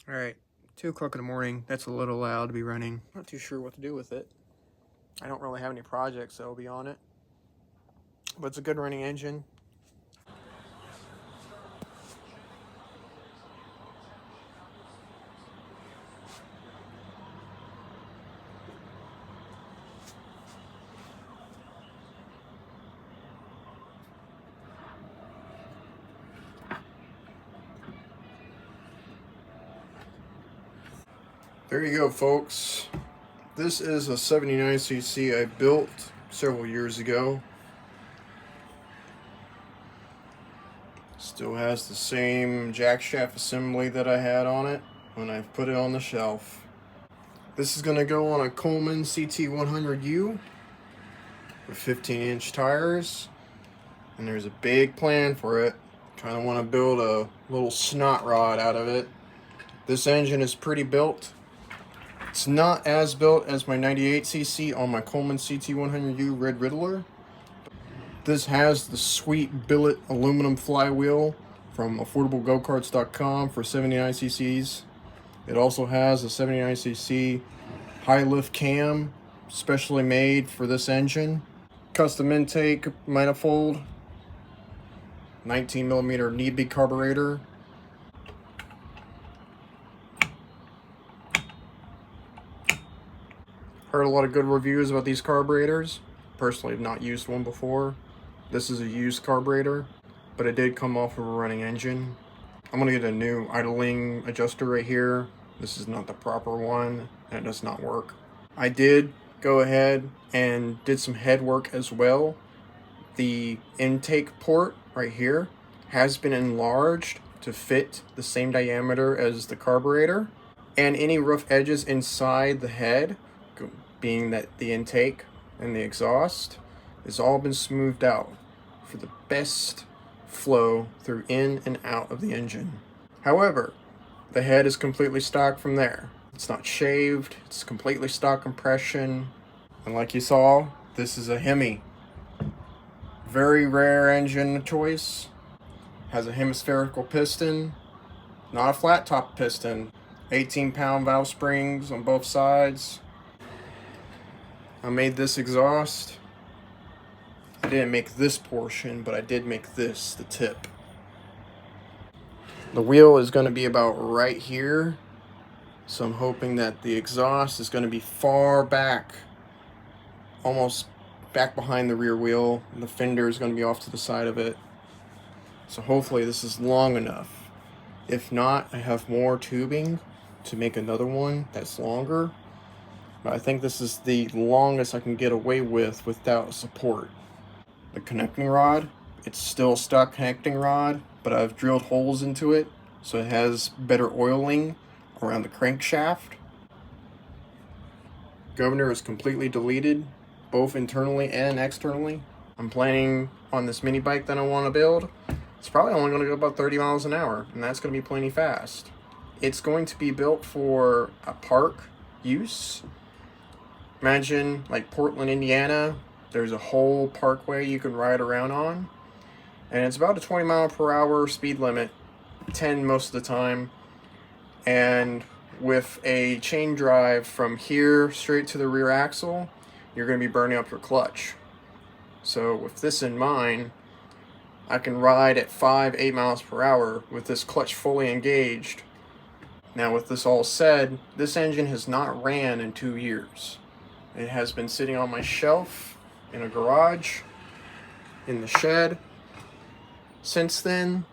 All right, 2 o'clock in the morning. That's a little loud to be running. Not too sure what to do with it. I don't really have any projects that'll be on it, but it's a good running engine. There you go, folks. This is a 79cc I built several years ago. Still has the same jack shaft assembly that I had on it when I put it on the shelf. This is going to go on a Coleman CT100U with 15-inch tires, and there's a big plan for it. Kind of want to build a little snot rod out of it. This engine is pretty built. It's not as built as my 98cc on my Coleman CT100U Red Riddler. This has the sweet billet aluminum flywheel from affordablegokarts.com for 79cc's. It also has a 79cc high lift cam, specially made for this engine. Custom intake manifold, 19mm Neebig carburetor. Heard a lot of good reviews about these carburetors. Personally, I've not used one before. This is a used carburetor, but it did come off of a running engine. I'm gonna get a new idling adjuster right here. This is not the proper one, and it does not work. I did go ahead and did some head work as well. The intake port right here has been enlarged to fit the same diameter as the carburetor, and any rough edges inside the head, being that the intake and the exhaust, has all been smoothed out for the best flow through in and out of the engine. However, the head is completely stock from there. It's not shaved, it's completely stock compression, and like you saw, this is a HEMI. Very rare engine choice. Has a hemispherical piston, not a flat top piston. 18-pound valve springs on both sides. I made this exhaust. I didn't make this portion, but I did make this, the tip. The wheel is going to be about right here, so I'm hoping that the exhaust is going to be far back, almost back behind the rear wheel, and the fender is going to be off to the side of it. So hopefully this is long enough. If not, I have more tubing to make another one that's longer. But I think this is the longest I can get away with without support. The connecting rod, it's still stock connecting rod, but I've drilled holes into it so it has better oiling around the crankshaft. Governor is completely deleted, both internally and externally. I'm planning on this mini bike that I want to build. It's probably only going to go about 30 miles an hour, and that's going to be plenty fast. It's going to be built for a park use. Imagine like Portland, Indiana. There's a whole parkway you can ride around on, and it's about a 20-mile-per-hour speed limit, 10 most of the time, and with a chain drive from here straight to the rear axle, you're going to be burning up your clutch. So with this in mind, I can ride at 8 miles per hour with this clutch fully engaged. Now with this all said, this engine has not ran in 2 years. It has been sitting on my shelf in a garage, in the shed. Since then,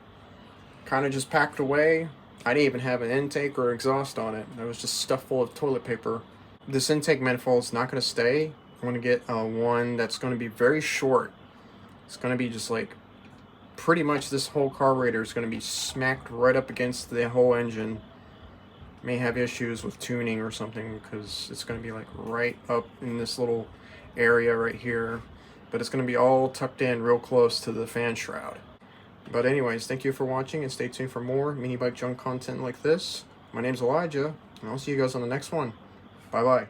kind of just packed away. I didn't even have an intake or exhaust on it. It was just stuff full of toilet paper. This intake manifold is not going to stay. I'm going to get one that's going to be very short. It's going to be just like, pretty much this whole carburetor is going to be smacked right up against the whole engine. May have issues with tuning or something because it's going to be like right up in this little area right here, but it's going to be all tucked in real close to the fan shroud. But anyways, thank you for watching, and stay tuned for more mini bike junk content like this. My name's Elijah, and I'll see you guys on the next one. Bye bye.